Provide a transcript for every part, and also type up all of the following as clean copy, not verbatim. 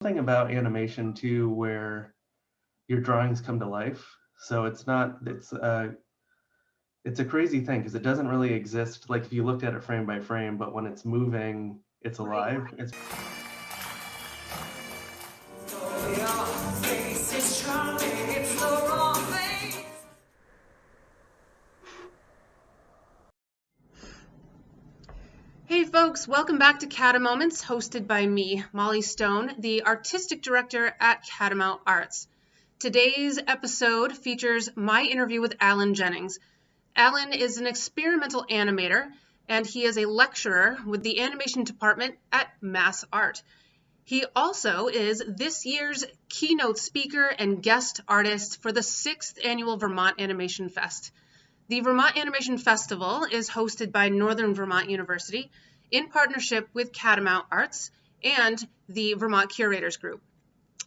Something about animation too, where your drawings come to life. So it's a crazy thing because it doesn't really exist like if you looked at it frame by frame, but when it's moving, it's alive. It's Hey folks, welcome back to Catamoment, hosted by me, Molly Stone, the Artistic Director at Catamoment Arts. Today's episode features my interview with Alan Jennings. Alan is an experimental animator, and he is a lecturer with the animation department at Mass Art. He also is this year's keynote speaker and guest artist for the 6th Annual Vermont Animation Fest. The Vermont Animation Festival is hosted by Northern Vermont University in partnership with Catamoment Arts and the Vermont Curators Group.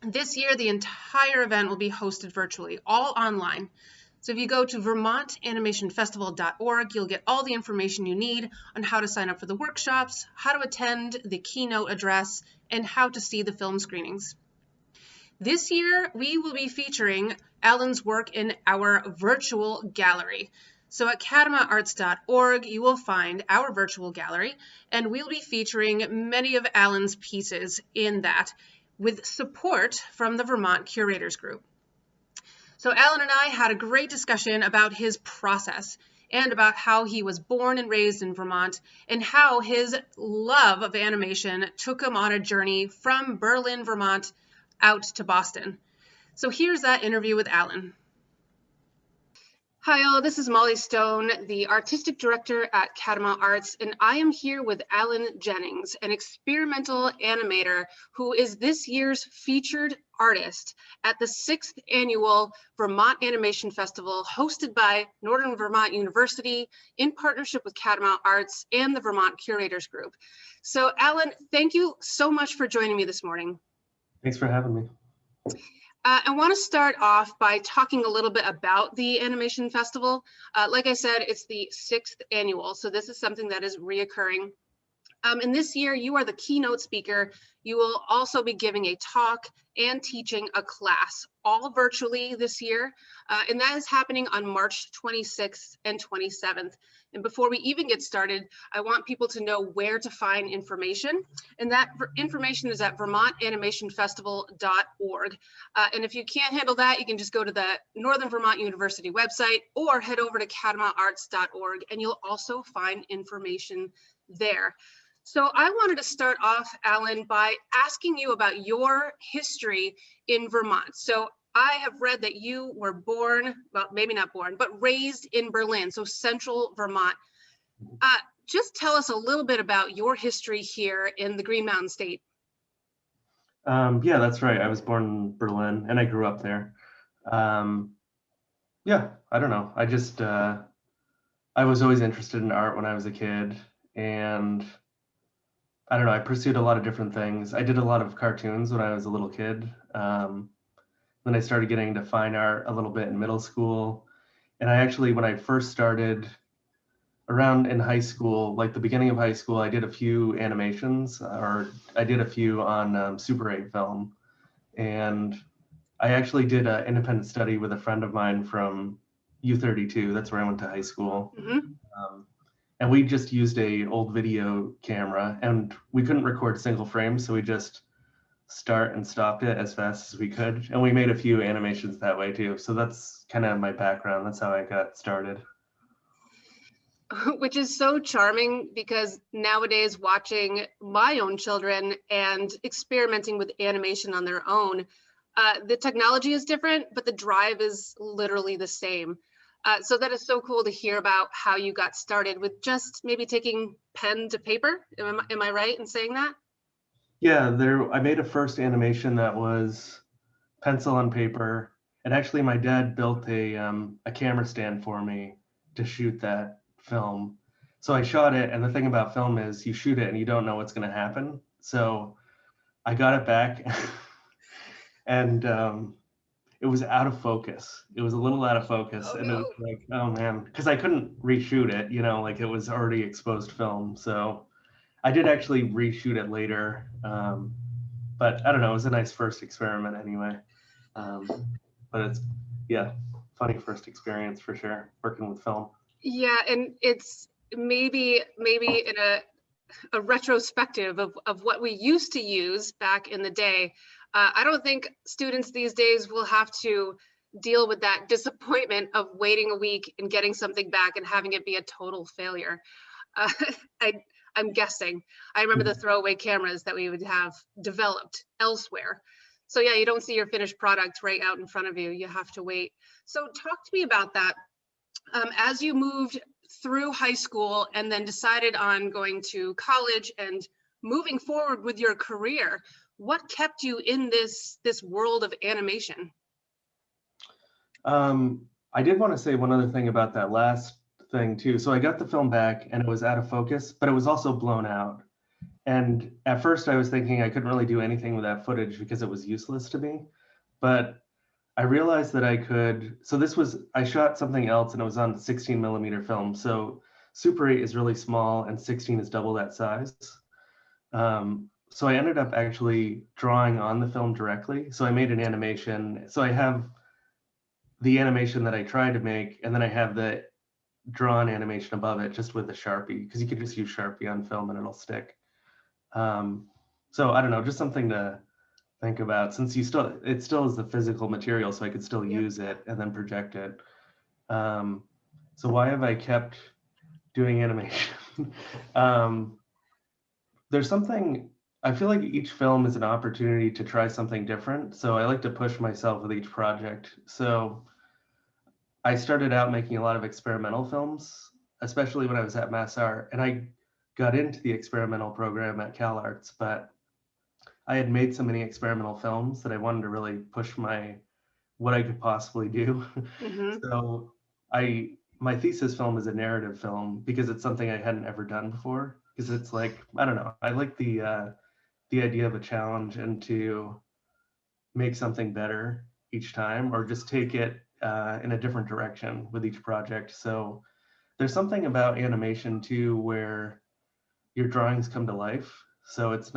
This year, the entire event will be hosted virtually, all online. So if you go to vermontanimationfestival.org, you'll get all the information you need on how to sign up for the workshops, how to attend the keynote address, and how to see the film screenings. This year, we will be featuring Alan's work in our virtual gallery. So at catamountarts.org, you will find our virtual gallery, and we'll be featuring many of Alan's pieces in that, with support from the Vermont Curators Group. So Alan and I had a great discussion about his process and about how he was born and raised in Vermont and how his love of animation took him on a journey from Berlin, Vermont, out to Boston. So here's that interview with Alan. Hi all, this is Molly Stone, the Artistic Director at Catamoment Arts, and I am here with Alan Jennings, an experimental animator who is this year's featured artist at the 6th Annual Vermont Animation Festival hosted by Northern Vermont University in partnership with Catamoment Arts and the Vermont Curators Group. So Alan, thank you so much for joining me this morning. Thanks for having me. I want to start off by talking a little bit about the Animation Festival. Like I said, it's the 6th annual, so this is something that is reoccurring. And this year, you are the keynote speaker. You will also be giving a talk and teaching a class, all virtually this year. And that is happening on March 26th and 27th. And before we even get started, I want people to know where to find information. And that information is at vermontanimationfestival.org. And if you can't handle that, you can just go to the Northern Vermont University website or head over to catamountarts.org, and you'll also find information there. So I wanted to start off, Alan, by asking you about your history in Vermont. So I have read that you were born, well, maybe not born, but raised in Berlin, so central Vermont. Just tell us a little bit about your history here in the Green Mountain State. Yeah, that's right. I was born in Berlin and I grew up there. Yeah, I don't know. I was always interested in art when I was a kid, and I don't know, I pursued a lot of different things. I did a lot of cartoons when I was a little kid. Then I started getting into fine art a little bit in middle school. And I actually, when I first started around in high school, like the beginning of high school, I did a few animations, or I did a few on Super 8 film. And I actually did an independent study with a friend of mine from U32. That's where I went to high school. And we just used a old video camera, and we couldn't record single frames, so we just start and stopped it as fast as we could. And we made a few animations that way too. So that's kind of my background. That's how I got started. Which is so charming, because nowadays watching my own children and experimenting with animation on their own, the technology is different, but the drive is literally the same. So that is so cool to hear about how you got started with just maybe taking pen to paper. Am I right in saying that? Yeah, I made a first animation that was pencil on paper. And actually my dad built a camera stand for me to shoot that film. So I shot it, and the thing about film is you shoot it and you don't know what's going to happen. So I got it back and it was out of focus. It was a little out of focus. Oh, and no. It was like, oh man, because I couldn't reshoot it, like it was already exposed film. So I did actually reshoot it later. but I don't know, it was a nice first experiment anyway. But it's, yeah, funny first experience for sure, working with film. Yeah, and it's maybe in a retrospective of what we used to use back in the day. I don't think students these days will have to deal with that disappointment of waiting a week and getting something back and having it be a total failure. Uh, I, I'm guessing. I remember the throwaway cameras that we would have developed elsewhere. So yeah, you don't see your finished product right out in front of you. You have to wait. So talk to me about that. As you moved through high school and then decided on going to college and moving forward with your career, what kept you in this world of animation? I did want to say one other thing about that last thing too. So I got the film back and it was out of focus, but it was also blown out. And at first I was thinking I couldn't really do anything with that footage because it was useless to me. But I realized that I could. So this was, I shot something else and it was on 16 millimeter film. So Super 8 is really small and 16 is double that size. So I ended up actually drawing on the film directly. So I made an animation. So I have the animation that I tried to make, and then I have the drawn animation above it just with a Sharpie, because you could just use Sharpie on film and it'll stick. So I don't know, just something to think about, since it still is the physical material, so I could still Yep. use it and then project it. So why have I kept doing animation? um, there's something, I feel like each film is an opportunity to try something different. So I like to push myself with each project. So I started out making a lot of experimental films, especially when I was at MassArt, and I got into the experimental program at CalArts, but I had made so many experimental films that I wanted to really push what I could possibly do. Mm-hmm. So my thesis film is a narrative film because it's something I hadn't ever done before. Because it's like, I don't know, I like the idea of a challenge and to make something better each time, or just take it in a different direction with each project. So there's something about animation too where your drawings come to life. So it's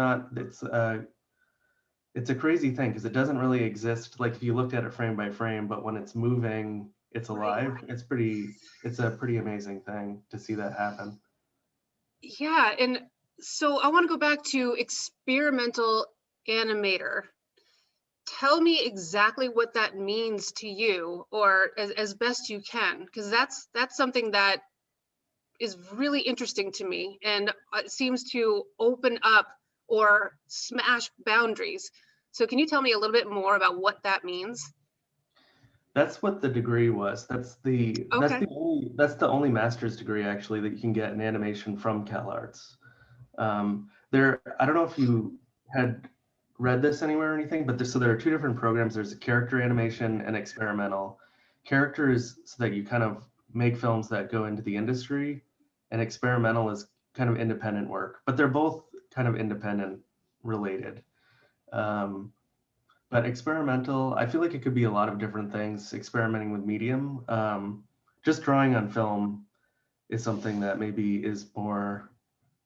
a crazy thing because it doesn't really exist like if you looked at it frame by frame, but when it's moving, it's Right. alive. It's a pretty amazing thing to see that happen. Yeah, and so I want to go back to experimental animator. Tell me exactly what that means to you, or as best you can, because that's something that is really interesting to me, and it seems to open up or smash boundaries. So can you tell me a little bit more about what that means? That's what the degree was. Okay. That's the only master's degree actually that you can get in animation from CalArts. I don't know if you had read this anywhere or anything, but so there are two different programs. There's a character animation and experimental. Character is so that you kind of make films that go into the industry, and experimental is kind of independent work, but they're both kind of independent related. Um, but experimental, I feel like it could be a lot of different things, experimenting with medium. Just drawing on film is something that maybe is more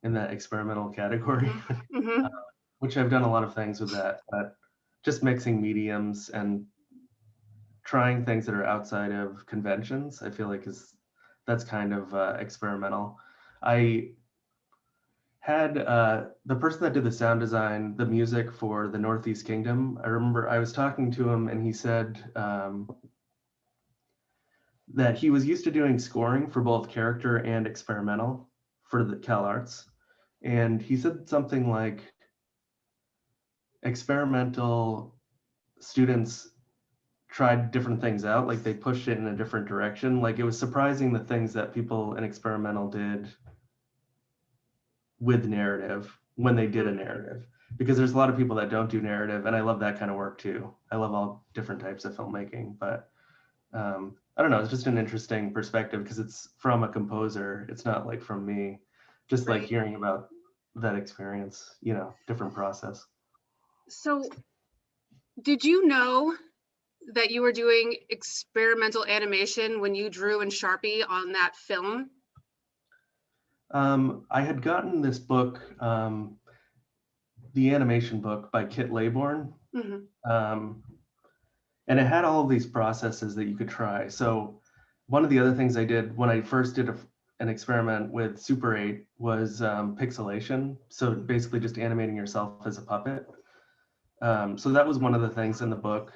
in that experimental category, Mm-hmm. Mm-hmm. which I've done a lot of things with that, but just mixing mediums and trying things that are outside of conventions, I feel like that's kind of experimental. I had the person that did the sound design, the music for the Northeast Kingdom. I remember I was talking to him and he said that he was used to doing scoring for both character and experimental for the CalArts. And he said something like experimental students tried different things out, like they pushed it in a different direction. Like it was surprising the things that people in experimental did with narrative when they did a narrative. Because there's a lot of people that don't do narrative, and I love that kind of work too. I love all different types of filmmaking, but I don't know, it's just an interesting perspective because it's from a composer. It's not like from me, just like Right. hearing about that experience, different process. So did you know that you were doing experimental animation when you drew in Sharpie on that film? I had gotten this book. the animation book by Kit Laybourne. Mhm. Um, and it had all of these processes that you could try. So one of the other things I did when I first did an experiment with Super 8 was pixelation. So basically just animating yourself as a puppet. So that was one of the things in the book,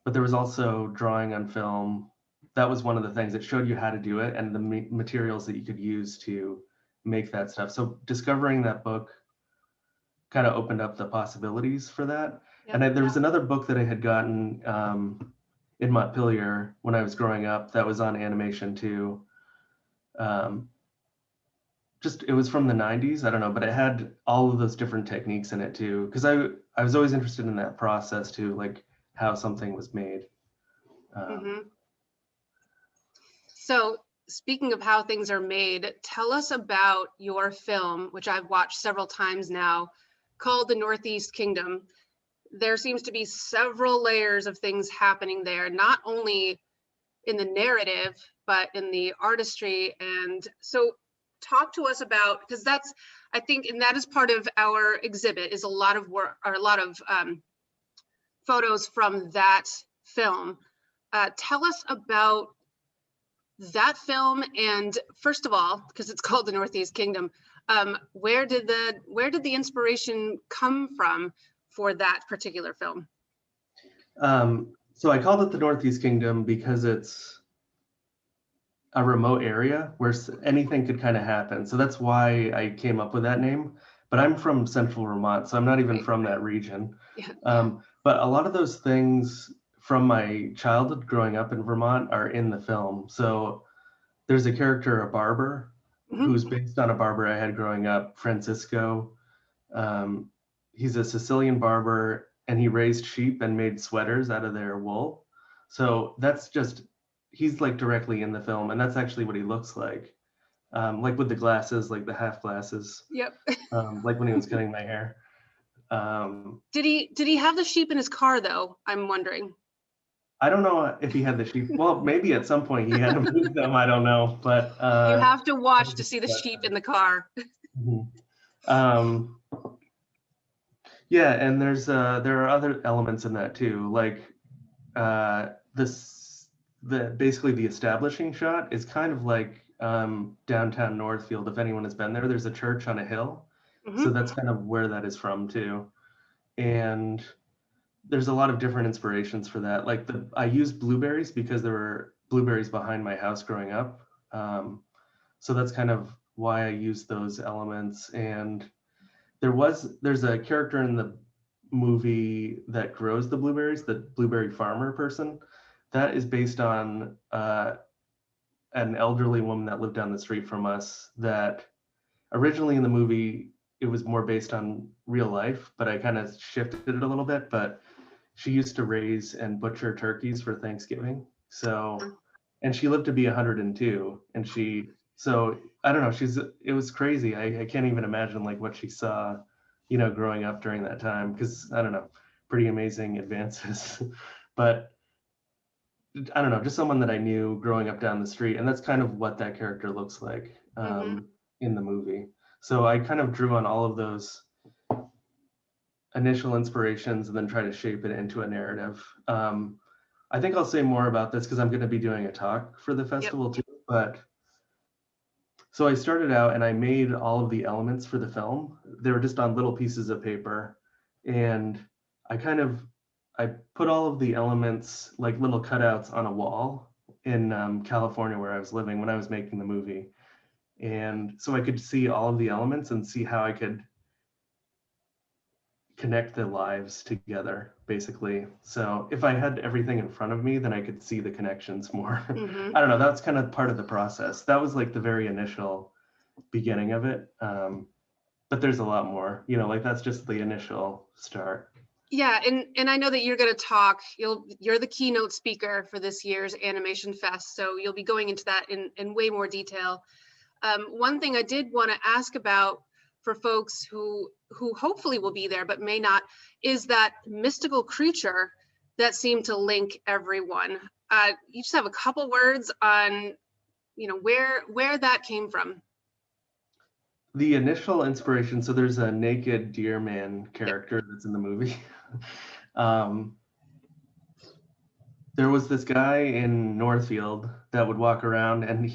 but there was also drawing on film. That was one of the things that showed you how to do it and the materials that you could use to make that stuff. So discovering that book kind of opened up the possibilities for that. Yep. And there was another book that I had gotten in Montpelier when I was growing up that was on animation too. Um, just it was from the 90s, I don't know, but it had all of those different techniques in it too, because I was always interested in that process too, like how something was made. Mhm. So speaking of how things are made, tell us about your film, which I've watched several times now, called The Northeast Kingdom. There seems to be several layers of things happening there, not only in the narrative, but in the artistry. And so talk to us about, because that's, I think, and that is part of our exhibit, is a lot of work, or a lot of photos from that film. Tell us about that film, and first of all, because it's called The Northeast Kingdom, where did the inspiration come from for that particular film? So I called it the Northeast Kingdom because it's a remote area where anything could kind of happen. So that's why I came up with that name. But I'm from Central Vermont, so I'm not even Right. from that region. Yeah. But a lot of those things from my childhood growing up in Vermont are in the film. So there's a character, a barber, Mhm. who's based on a barber I had growing up, Francisco. Um, he's a Sicilian barber, and he raised sheep and made sweaters out of their wool. So that's just, he's like directly in the film, and that's actually what he looks like with the glasses, like the half glasses, Yep. like when he was cutting my hair. Um, Did he have the sheep in his car though? I'm wondering. I don't know if he had the sheep. Well, maybe at some point he had to move them. I don't know, but You have to that watch was to a see the sheep question. in the car. Mhm. Um, yeah, and there are other elements in that too, like this the basically the establishing shot is kind of like downtown Northfield. If anyone has been there, there's a church on a hill, so Mhm. that's kind of where that is from too. And there's a lot of different inspirations for that. Like I used blueberries because there were blueberries behind my house growing up. So that's kind of why I used those elements. And there's a character in the movie that grows the blueberries, the blueberry farmer person. That is based on an elderly woman that lived down the street from us. That originally in the movie it was more based on real life, but I kind of shifted it a little bit. But she used to raise and butcher turkeys for Thanksgiving. So, and she lived to be 102. And so I don't know, it was crazy. I can't even imagine like what she saw, growing up during that time. Cause I don't know, pretty amazing advances. But I don't know, just someone that I knew growing up down the street. And that's kind of what that character looks like Mhm. in the movie. So I kind of drew on all of those initial inspirations and then try to shape it into a narrative. I think I'll say more about this because I'm going to be doing a talk for the Yep. festival too. But so I started out and I made all of the elements for the film. They were just on little pieces of paper, and I kind of I put all of the elements like little cutouts on a wall in California where I was living when I was making the movie, and so I could see all of the elements and see how I could connect the lives together basically. So if I had everything in front of me, then I could see the connections more. Mhm. I don't know, that's kind of part of the process. That was like the very initial beginning of it. But there's a lot more, like that's just the initial start. Yeah, and I know that you're going to talk. You're the keynote speaker for this year's Animation Fest, so you'll be going into that in way more detail. One thing I did want to ask about for folks who hopefully will be there but may not is that mystical creature that seemed to link everyone. You just have a couple words on where that came from. The initial inspiration, so there's a naked deer man Yep. character that's in the movie. um, there was this guy in Northfield that would walk around and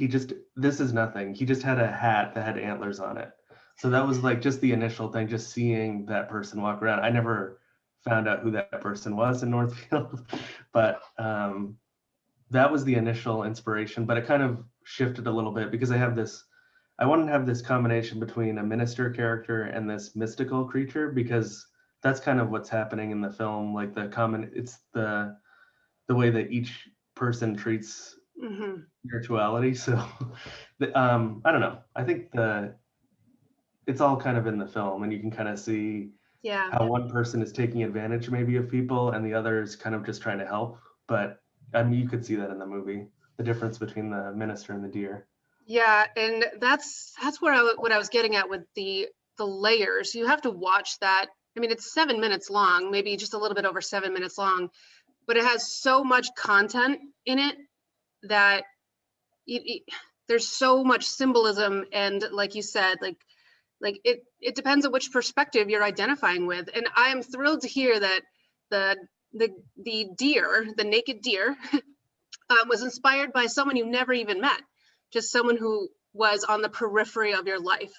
this is nothing. He just had a hat that had antlers on it. So that was like just the initial thing, just seeing that person walk around. I never found out who that person was in Northfield, but that was the initial inspiration. But it kind of shifted a little bit because I wanted to have this combination between a minister character and this mystical creature because that's kind of what's happening in the film. Like it's the way that each person treats Mm-hmm. spirituality. So, I don't know. I think it's all kind of in the film, and you can kind of see Yeah. how one person is taking advantage maybe of people, and the other is kind of just trying to help. But I mean, you could see that in the movie, the difference between the minister and the deer. Yeah, and that's where what I was getting at with the layers. You have to watch that. I mean, it's 7 minutes long, maybe just a little bit over 7 minutes long, but it has so much content in it that it, there's so much symbolism, and like you said, it depends on which perspective you're identifying with. And I am thrilled to hear that the the naked deer, was inspired by someone you never even met, just someone who was on the periphery of your life.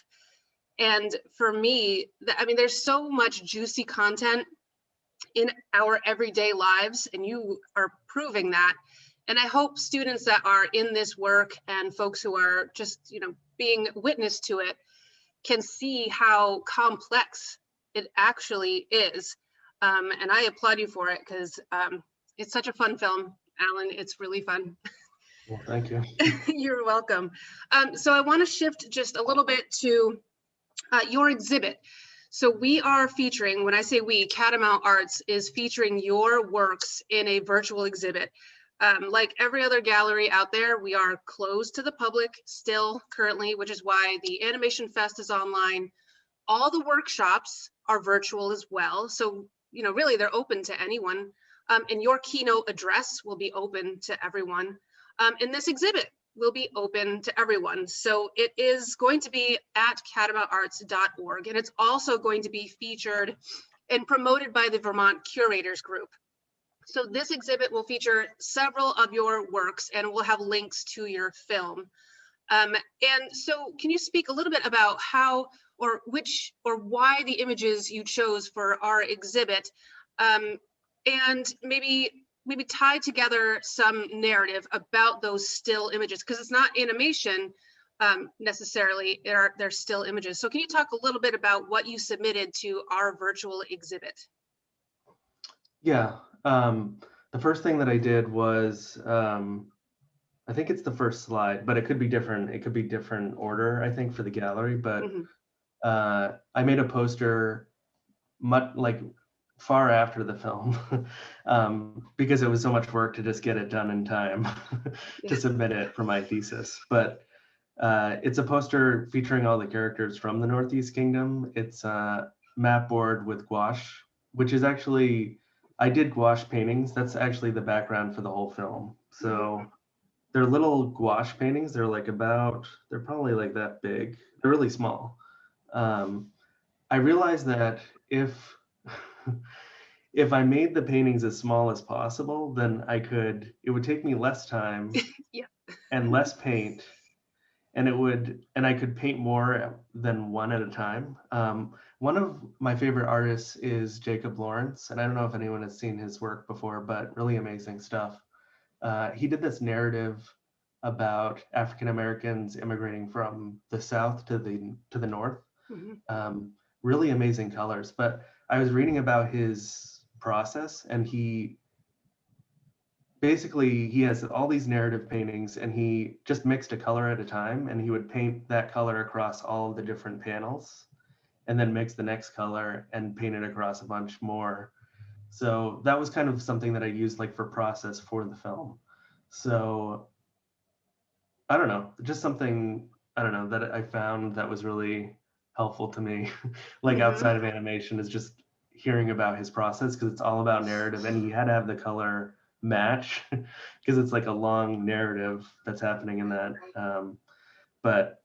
And for me, I mean, there's so much juicy content in our everyday lives, and you are proving that. And I hope students that are in this work and folks who are just, being witness to it can see how complex it actually is. And I applaud you for it because it's such a fun film, Alan. It's really fun. Well, thank you. You're welcome. So I want to shift just a little bit to your exhibit. So we are featuring, when I say we, Catamount Arts is featuring your works in a virtual exhibit. Like every other gallery out there, we are closed to the public still currently, which is why the Animation Fest is online. All the workshops are virtual as well. So, really they're open to anyone. And your keynote address will be open to everyone. And this exhibit will be open to everyone. So it is going to be at catamountarts.org, and it's also going to be featured and promoted by the Vermont Curators Group. So this exhibit will feature several of your works and will have links to your film. And so can you speak a little bit about how or which or why the images you chose for our exhibit, and maybe tie together some narrative about those still images, because it's not animation necessarily, they're still images. So can you talk a little bit about what you submitted to our virtual exhibit? Yeah. The first thing that I did was, I think it's the first slide, but it could be different. It could be different order, I think, for the gallery. But Mm-hmm. I made a poster much like far after the film because it was so much work to just get it done in time Yeah. to submit it for my thesis. But it's a poster featuring all the characters from the Northeast Kingdom. It's a map board with gouache, which is actually, I did gouache paintings. That's actually the background for the whole film. Mm-hmm. So they're little gouache paintings. They're probably like that big. They're really small. Um, I realized that if if I made the paintings as small as possible, then it would take me less time Yeah. and less paint, and I could paint more than one at a time. One of my favorite artists is Jacob Lawrence, and I don't know if anyone has seen his work before, but really amazing stuff. He did this narrative about African Americans immigrating from the South to the North. Mm-hmm. Um, really amazing colors. But I was reading about his process, and he has all these narrative paintings, and he just mixed a color at a time, and he would paint that color across all of the different panels, and then mix the next color and paint it across a bunch more. So that was kind of something that I used like for process for the film. So I don't know, just something, I don't know, that I found that was really helpful to me, like Mm-hmm. outside of animation, is just hearing about his process because it's all about narrative, and he had to have the color match because it's like a long narrative that's happening in that. But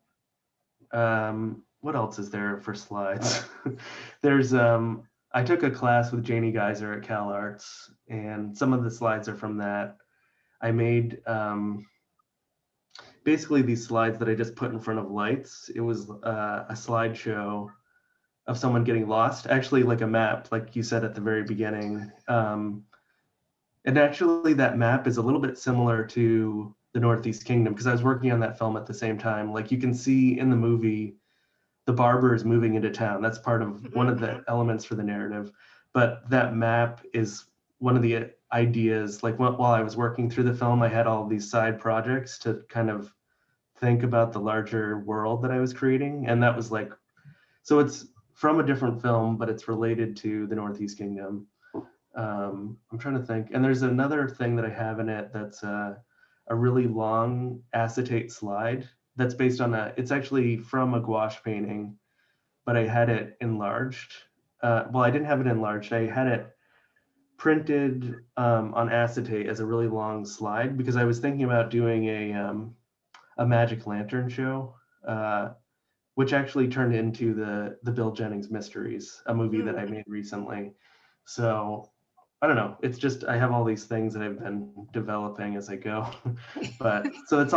what else is there for slides? There's I took a class with Janie Geyser at Cal Arts, and some of the slides are from that. I made basically these slides that I just put in front of lights. It was a slideshow of someone getting lost, actually like a map, like you said at the very beginning. And actually that map is a little bit similar to the Northeast Kingdom because I was working on that film at the same time. Like you can see in the movie, the barber is moving into town. That's part of one of the elements for the narrative. But that map is one of the ideas. Like while I was working through the film, I had all these side projects to kind of think about the larger world that I was creating. And that was like, so it's from a different film, but it's related to the Northeast Kingdom. I'm trying to think. And there's another thing that I have in it that's a really long acetate slide that's based on it's actually from a gouache painting, but I had it enlarged. Well, I didn't have it enlarged. I had it printed on acetate as a really long slide because I was thinking about doing a magic lantern show, which actually turned into the Bill Jennings Mysteries, a movie that I made recently. So I don't know. It's just I have all these things that I've been developing as I go. But so it's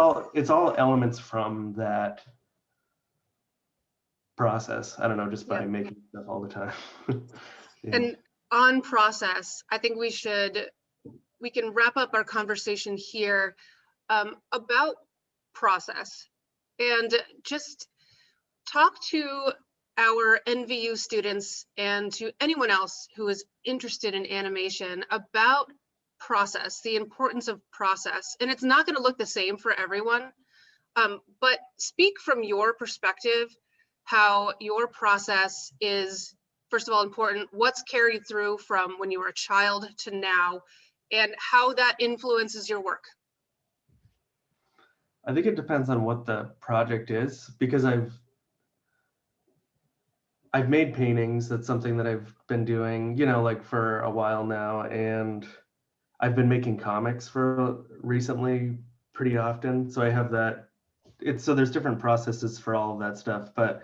all elements from that process. I don't know, just by making stuff all the time. Yeah. And on process, I think we can wrap up our conversation here about process and just talk to our NVU students and to anyone else who is interested in animation about process, the importance of process. And it's not going to look the same for everyone, but speak from your perspective how your process is, first of all, important, what's carried through from when you were a child to now, and how that influences your work. I think it depends on what the project is because I've made paintings. That's something that I've been doing, like for a while now. And I've been making comics for recently pretty often. So I have that. So there's different processes for all of that stuff. But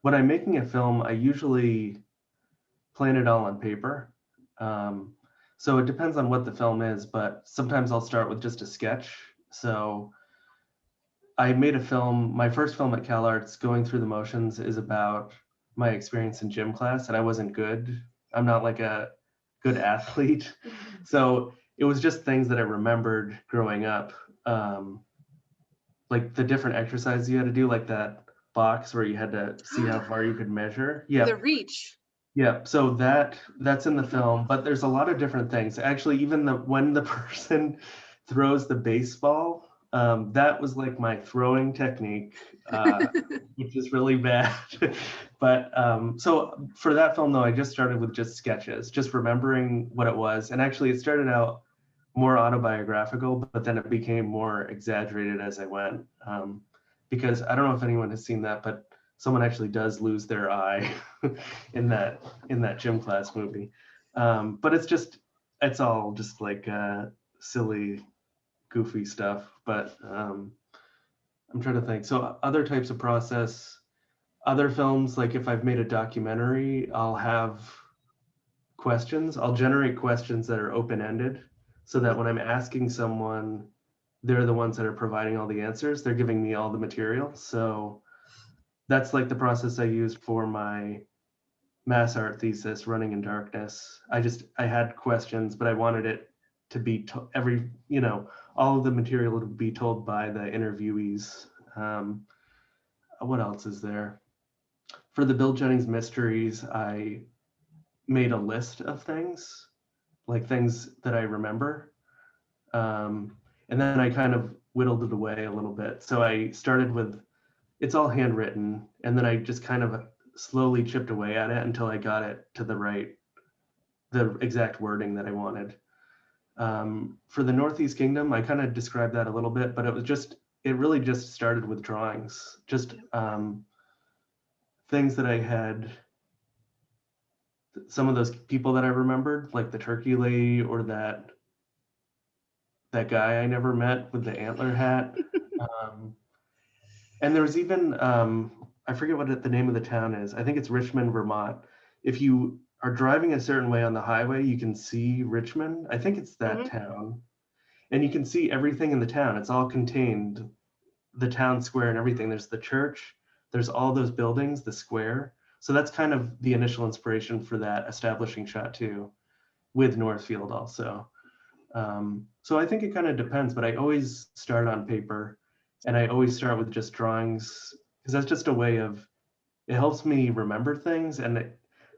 when I'm making a film, I usually plan it all on paper. So it depends on what the film is, but sometimes I'll start with just a sketch. So I made a film, my first film at Cal Arts, Going Through the Motions, is about my experience in gym class, and I wasn't good. I'm not like a good athlete. So it was just things that I remembered growing up. Like the different exercises you had to do, like that box where you had to see how far you could measure. Yeah. The reach. Yeah, so that's in the film, but there's a lot of different things. Actually, even when the person throws the baseball, that was like my throwing technique, which is really bad. But so for that film though, I just started with just sketches, just remembering what it was. And actually it started out more autobiographical, but then it became more exaggerated as I went. Because I don't know if anyone has seen that, but someone actually does lose their eye in that gym class movie. But it's all just like silly, goofy stuff. But I'm trying to think. So other types of process, other films, like if I've made a documentary, I'll have questions. I'll generate questions that are open-ended so that when I'm asking someone, they're the ones that are providing all the answers. They're giving me all the material. So that's like the process I used for my mass art thesis, Running in Darkness. I had questions, but I wanted it to be all of the material to be told by the interviewees. What else is there? For the Bill Jennings Mysteries, I made a list of things, like things that I remember. And then I kind of whittled it away a little bit. So I started with, it's all handwritten, and then I just kind of slowly chipped away at it until I got it to the exact wording that I wanted. For the Northeast Kingdom, I kind of described that a little bit, but it really just started with drawings, just things that I had, some of those people that I remembered, like the turkey lady or that guy I never met with the antler hat. And there was even I forget what the name of the town is. I think it's Richmond, Vermont. If you are driving a certain way on the highway, you can see Richmond. I think it's that Hmm. town. And you can see everything in the town. It's all contained, the town square and everything. There's the church, there's all those buildings, the square. So that's kind of the initial inspiration for that establishing shot too, with Northfield also. So I think it kind of depends, but I always start on paper, and I always start with just drawings because that's just a way of, it helps me remember things. And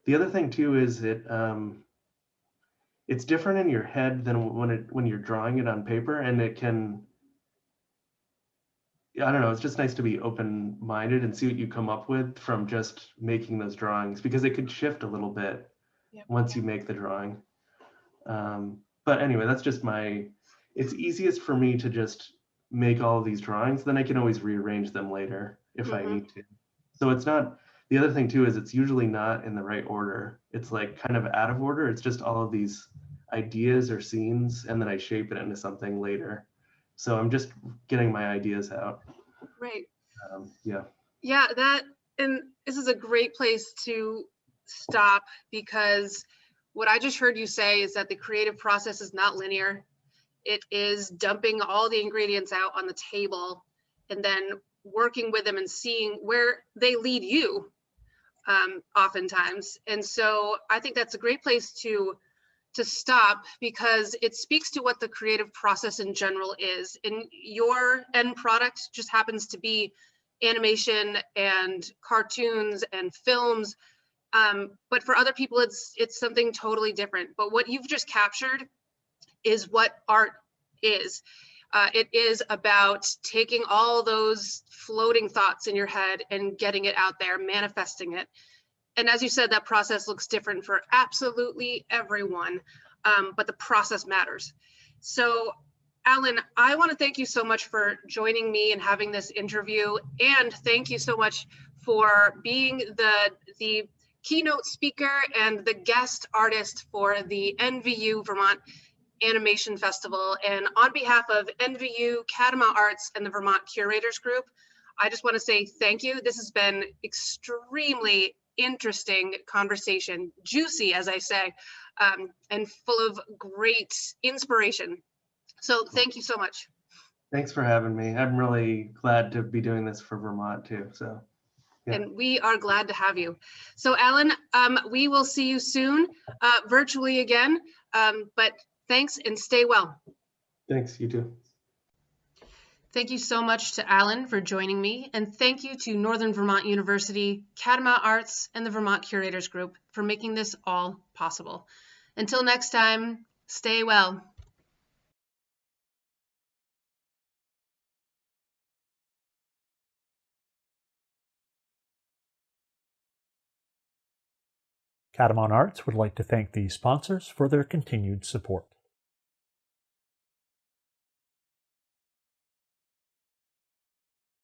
the other thing too is it's different in your head than when you're drawing it on paper, and it can, I don't know, it's just nice to be open-minded and see what you come up with from just making those drawings, because it could shift a little bit Yep. once you make the drawing. But anyway, that's just it's easiest for me to just make all of these drawings, then I can always rearrange them later if I Hmm. need to. So it's not, the other thing too is it's usually not in the right order. It's like kind of out of order. It's just all of these ideas or scenes, and then I shape it into something later. So I'm just getting my ideas out. Right. Yeah. Yeah, and this is a great place to stop, because what I just heard you say is that the creative process is not linear. It is dumping all the ingredients out on the table and then working with them and seeing where they lead you, oftentimes. And so I think that's a great place to stop, because it speaks to what the creative process in general is. And your end product just happens to be animation and cartoons and films. But for other people, it's something totally different. But what you've just captured is what art is. It is about taking all those floating thoughts in your head and getting it out there, manifesting it. And as you said, that process looks different for absolutely everyone, but the process matters. So, Alan, I want to thank you so much for joining me and having this interview, and thank you so much for being the keynote speaker and the guest artist for the NVU Vermont Animation Festival. And on behalf of NVU, Catamoment Arts, and the Vermont Curators Group, I just want to say thank you. This has been extremely interesting conversation, juicy, as I say, and full of great inspiration. So thank you so much. Thanks for having me. I'm really glad to be doing this for Vermont too. So, yeah. And we are glad to have you. So Alan, we will see you soon, virtually again, but thanks and stay well. Thanks, you too. Thank you so much to Alan for joining me, and thank you to Northern Vermont University, Catamoment Arts, and the Vermont Curators Group for making this all possible. Until next time, stay well. Catamount Arts would like to thank these sponsors for their continued support.